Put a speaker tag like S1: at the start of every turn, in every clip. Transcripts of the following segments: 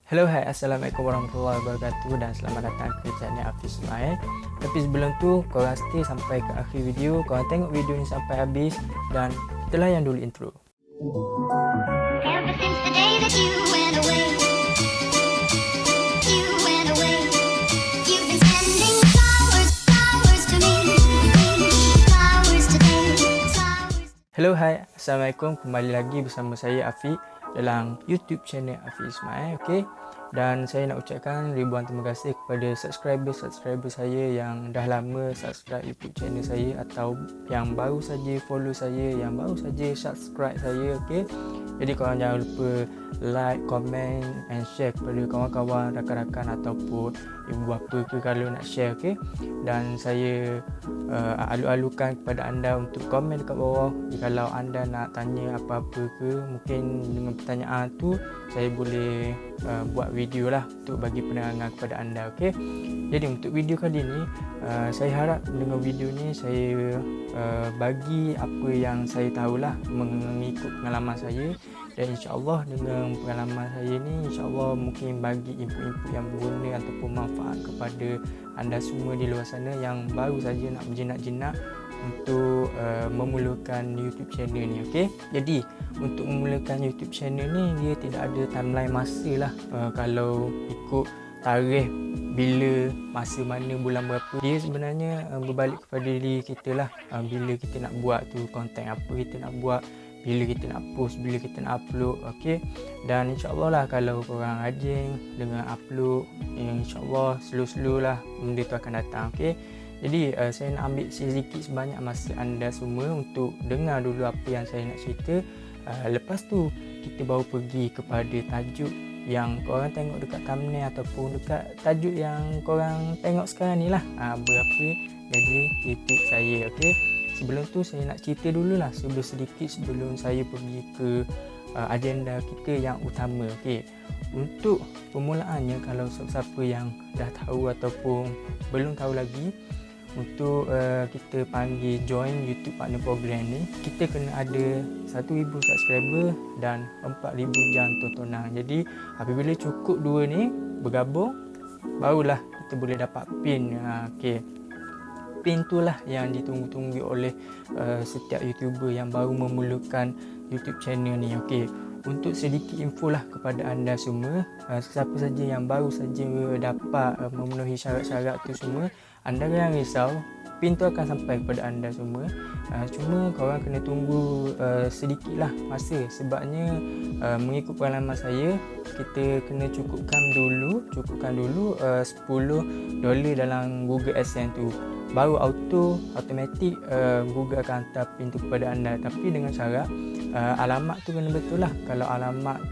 S1: Hello, hai, Assalamualaikum warahmatullahi wabarakatuh dan selamat datang ke channel Hafiz Ismail. Tapi sebelum tu, korang stay sampai ke akhir video, korang tengok video ni sampai habis dan kita layan dulu intro.
S2: Ever since the day that you went away, you've been sending flowers to me, flowers today, flowers.
S1: Hello, hai, Assalamualaikum, kembali lagi bersama saya Afiq dalam YouTube channel Hafiz Ismail, okey. Dan saya nak ucapkan ribuan terima kasih kepada subscriber saya yang dah lama subscribe YouTube channel saya atau yang baru saja follow saya, yang baru saja subscribe saya, okey. Jadi korang jangan lupa like, comment and share kepada kawan-kawan, rakan-rakan ataupun ibu bapa ke kalau nak share, okey. Dan saya alu-alukan kepada anda untuk komen dekat bawah kalau anda nak tanya apa-apa ke, mungkin dengan pertanyaan tu saya boleh buat video lah untuk bagi penerangan kepada anda, okey. Jadi untuk video kali ni saya harap dengan video ni saya bagi apa yang saya tahulah mengikut pengalaman saya, dan insya-Allah dengan pengalaman saya ni insya-Allah mungkin bagi info-info yang berguna ataupun manfaat kepada anda semua di luar sana yang baru saja nak berjinak-jinak untuk memulakan YouTube channel ni, okey. Jadi untuk memulakan YouTube channel ni dia tidak ada timeline masa lah. Kalau ikut tarikh bila, masa mana, bulan berapa, dia sebenarnya berbalik kepada diri kita lah. Bila kita nak buat tu, konten apa kita nak buat, bila kita nak post, bila kita nak upload, okey. Dan insya-Allah lah kalau korang rajin dengan upload, insya-Allah slow-slow lah benda tu akan datang, okey. Jadi saya nak ambil sedikit sebanyak masa anda semua untuk dengar dulu apa yang saya nak cerita. Lepas tu kita baru pergi kepada tajuk yang korang tengok dekat thumbnail ataupun dekat tajuk yang korang tengok sekarang ni lah. Berapa gaji YouTube saya, okey. Sebelum tu saya nak cerita dululah sebelum saya pergi ke agenda kita yang utama, okey. Untuk permulaannya, kalau siapa yang dah tahu ataupun belum tahu lagi, untuk kita panggil join YouTube Partner Program ni, kita kena ada 1,000 subscriber dan 4,000 jam tontonan. Jadi apabila cukup dua ni bergabung, barulah kita boleh dapat pin. Okey. Pin tu lah yang ditunggu-tunggu oleh setiap YouTuber yang baru memulakan YouTube channel ni, okey. Untuk sedikit info lah kepada anda semua, siapa saja yang baru saja dapat memenuhi syarat-syarat tu semua, anda jangan risau, pin tu akan sampai kepada anda semua. Cuma korang kena tunggu sedikit lah masa, sebabnya mengikut pengalaman saya, kita kena cukupkan dulu $10 dalam Google AdSense tu, baru automatik Google akan hantar pin tu kepada anda. Tapi dengan syarat alamat tu kena betul lah. Kalau alamat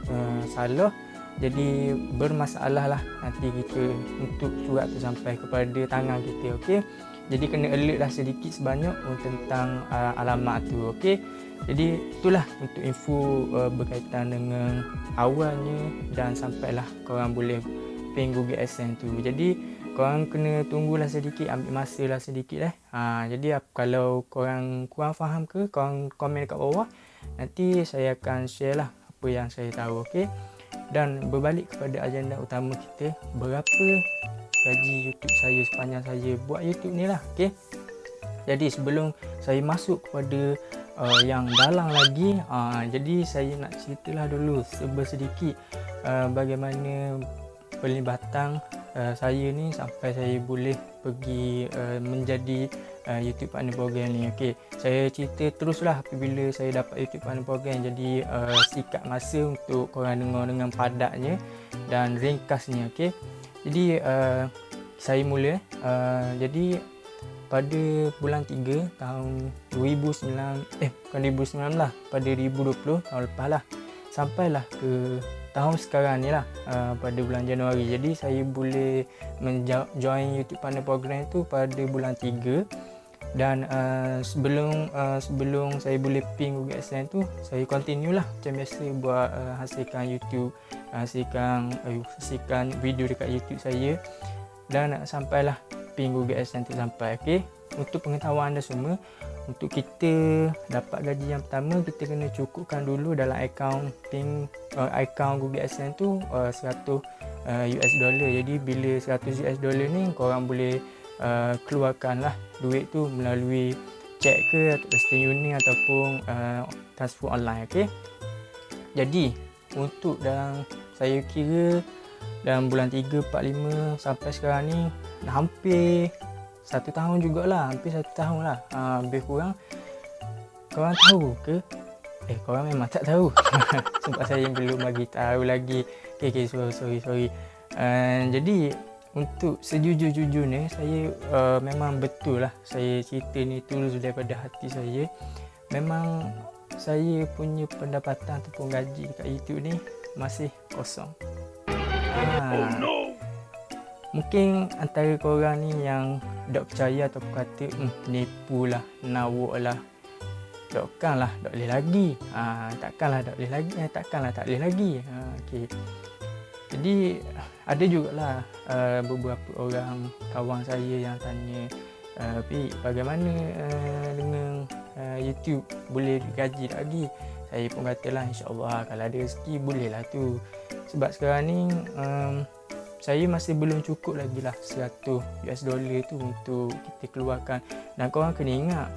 S1: salah, jadi bermasalah lah nanti kita untuk surat tu sampai kepada tangan kita, okey. Jadi kena alert lah sedikit sebanyak tentang alamat tu, okey. Jadi itulah untuk info berkaitan dengan awalnya dan sampailah korang boleh pin Google AdSense tu. Jadi korang kena tunggulah sedikit, ambil masa lah sedikit . Jadi kalau korang kurang faham ke, korang komen dekat bawah, nanti saya akan share lah apa yang saya tahu, okey. Dan berbalik kepada agenda utama kita, berapa gaji YouTube saya sepanjang saya buat YouTube ni lah, okey. Jadi sebelum saya masuk kepada yang dalam lagi, jadi saya nak ceritalah dulu sedikit bagaimana pelibatan saya ni sampai saya boleh pergi menjadi YouTube Partner Program ni, okey. Saya cerita teruslah apabila saya dapat YouTube Partner Program. Jadi sikat masa untuk korang dengar dengan padatnya dan ringkasnya, okey. Jadi saya mula jadi pada bulan 3 tahun 2019 lah, pada 2020 tahun lepas lah, sampailah ke tahun sekarang ni lah, pada bulan Januari. Jadi saya boleh join YouTube Partner Program tu pada bulan 3. Dan sebelum saya boleh pin Google AdSense tu, saya continue lah macam biasa buat hasilkan YouTube, hasilkan video dekat YouTube saya, dan sampailah pin Google AdSense tu sampai, okey. Untuk pengetahuan anda semua, untuk kita dapat gaji yang pertama, kita kena cukupkan dulu dalam akaun pin account Google AdSense tu 100 US dollar. Jadi bila 100 US dollar ni korang boleh keluarkan lah duit tu melalui cek ke atau Western Union ataupun transfer online. Okay, jadi untuk dalam saya kira dalam bulan 3, 4, 5 sampai sekarang ni hampir 1 tahun jugalah, hampir 1 tahun lah, lebih kurang. Korang tahu ke? Korang memang tak tahu. Sebab saya belum bagi tahu lagi. Okay, sorry. Jadi untuk sejujur-jujurnya saya memang betul lah saya cerita ni tulus daripada hati saya. Memang saya punya pendapatan ataupun gaji dekat YouTube ni masih kosong. Mungkin antara korang ni yang tak percaya ataupun kata penipu lah, nawak lah, takkanlah tak boleh lagi. Takkanlah tak boleh lagi. Okay. Jadi ada jugalah beberapa orang kawan saya yang tanya, Pi, bagaimana dengan YouTube, boleh gaji tak lagi? Saya pun katalah insyaAllah kalau ada rezeki bolehlah tu. Sebab sekarang ni saya masih belum cukup lagi lah 100 US dollar tu untuk kita keluarkan. Dan korang kena ingat,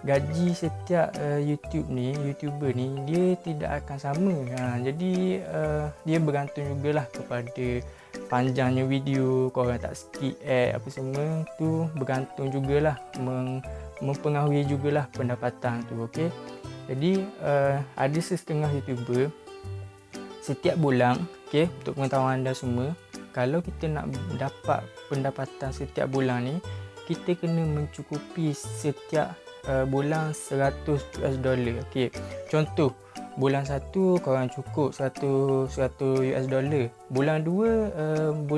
S1: gaji setiap YouTuber ni dia tidak akan sama. Jadi dia bergantung jugalah kepada panjangnya video, korang tak skip ad apa semua tu, bergantung jugalah, mempengaruhi jugalah pendapatan tu. Okay, jadi ada setengah YouTuber setiap bulan, okay, untuk pengetahuan anda semua, kalau kita nak dapat pendapatan setiap bulan ni, kita kena mencukupi setiap bulan 100 US dollar. Okay, contoh bulan 1 korang cukup 100 US dollar, bulan 2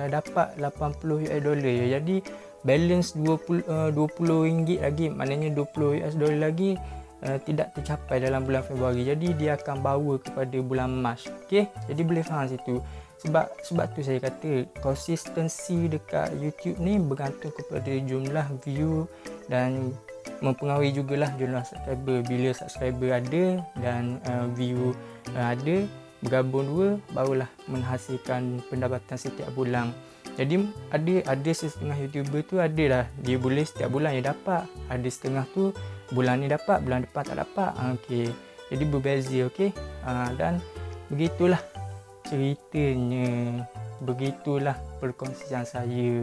S1: dapat 80 US dollar. Jadi balance 20 ringgit lagi, maknanya 20 US dollar lagi tidak tercapai dalam bulan Februari. Jadi dia akan bawa kepada bulan Mac. Okay, jadi boleh faham situ. Sebab tu saya kata konsistensi dekat YouTube ni bergantung kepada jumlah view dan mempengaruhi jugalah jumlah subscriber. Bila subscriber ada dan view ada, bergabung dua barulah menghasilkan pendapatan setiap bulan. Jadi ada setengah YouTuber tu adalah dia boleh setiap bulan dia dapat, ada setengah tu bulan ni dapat, bulan depan tak dapat. Okay, jadi berbeza. Okay, dan begitulah ceritanya, begitulah perkongsian saya.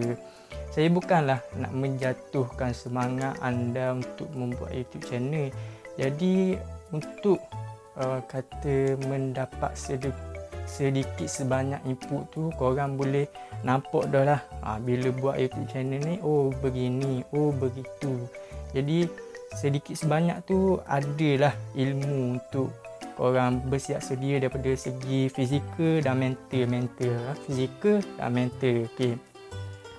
S1: Saya bukanlah nak menjatuhkan semangat anda untuk membuat YouTube channel. Jadi untuk kata mendapat sedikit sebanyak input tu, korang boleh nampak dah lah bila buat YouTube channel ni, oh begini, oh begitu. Jadi sedikit sebanyak tu adalah ilmu untuk korang bersiap sedia daripada segi fizikal dan mental. Fizikal dan mental. Okay,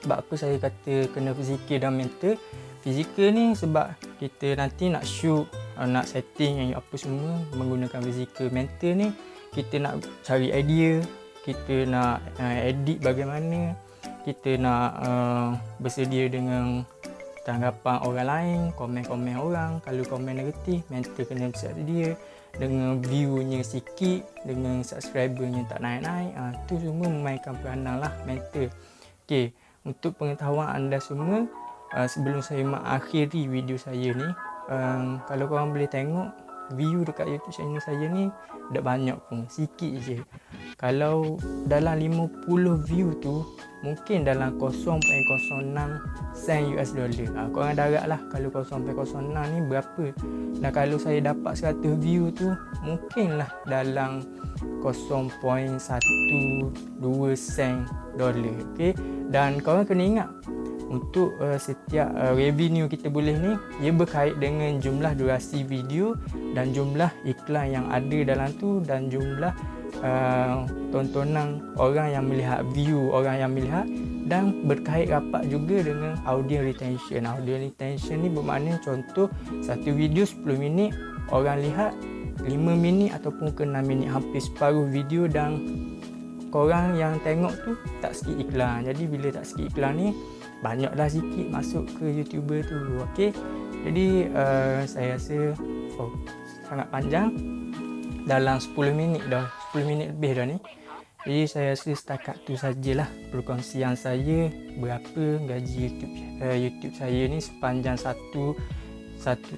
S1: sebab apa saya kata kena fizikal dan mental? Fizikal ni sebab kita nanti nak shoot, nak setting apa semua menggunakan fizikal. Mental ni kita nak cari idea, kita nak edit bagaimana, kita nak bersedia dengan tanggapan orang lain, komen-komen orang. Kalau komen negatif, mental kena bersedia dengan viewnya sikit, dengan subscribernya tak naik-naik. Tu semua memainkan peranan lah mental. Okay, untuk pengetahuan anda semua, sebelum saya mengakhiri video saya ni, kalau korang boleh tengok view dekat YouTube channel saya ni tak banyak pun, sikit je. Kalau dalam 50 view tu mungkin dalam 0.06 sen US dollar. Korang darab lah kalau 0.06 ni berapa. Dan kalau saya dapat 100 view tu mungkinlah dalam 0.12 sen dollar. Okay, dan korang kena ingat, untuk setiap revenue kita boleh ni, ia berkait dengan jumlah durasi video dan jumlah iklan yang ada dalam tu, dan jumlah tontonan orang yang melihat, view orang yang melihat, dan berkait rapat juga dengan audience retention. Audience retention ni bermakna contoh satu video 10 minit, orang lihat 5 minit ataupun ke 6 minit, hampir separuh video, dan korang yang tengok tu tak skip iklan. Jadi bila tak skip iklan ni, banyaklah sikit masuk ke YouTuber tu. Okay, jadi saya rasa sangat panjang, dalam 10 minit dah 10 minit lebih dah ni. Jadi saya rasa setakat tu sajalah perkongsian saya berapa gaji YouTube saya ni sepanjang satu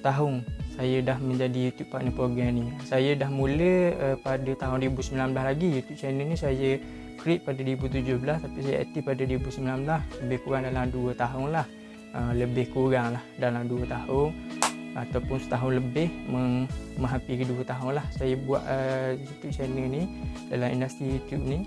S1: tahun saya dah menjadi YouTube partner program ni. Saya dah mula pada tahun 2019 lagi. YouTube channel ni saya create pada 2017 tapi saya aktif pada 2019, lebih kurang dalam 2 tahun lah. Lebih kurang lah dalam 2 tahun ataupun setahun lebih, menghampiri 2 tahun lah saya buat YouTube channel ni dalam industri YouTube ni.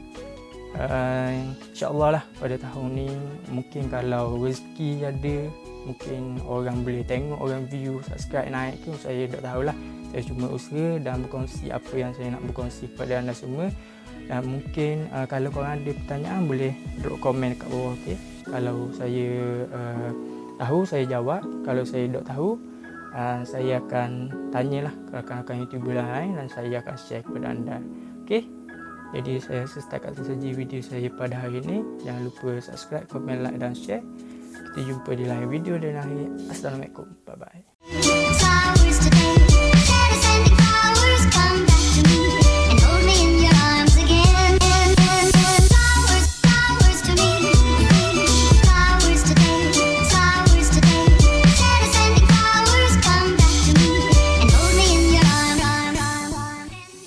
S1: InsyaAllah lah pada tahun ni mungkin kalau rezeki ada, mungkin orang boleh tengok, orang view, subscribe naik ke, saya tak tahulah. Saya cuma usaha dan berkongsi apa yang saya nak berkongsi kepada anda semua. Dan mungkin kalau korang ada pertanyaan boleh drop komen kat bawah, okay? Kalau saya tahu saya jawab, kalau saya tak tahu saya akan tanyalah ke rakan-rakan YouTuber lain dan saya akan share kepada anda. Okay? Jadi saya setakat itu saja video saya pada hari ini. Jangan lupa subscribe, komen, like dan share. Kita jumpa di lain video dan akhir. Assalamualaikum. Bye bye.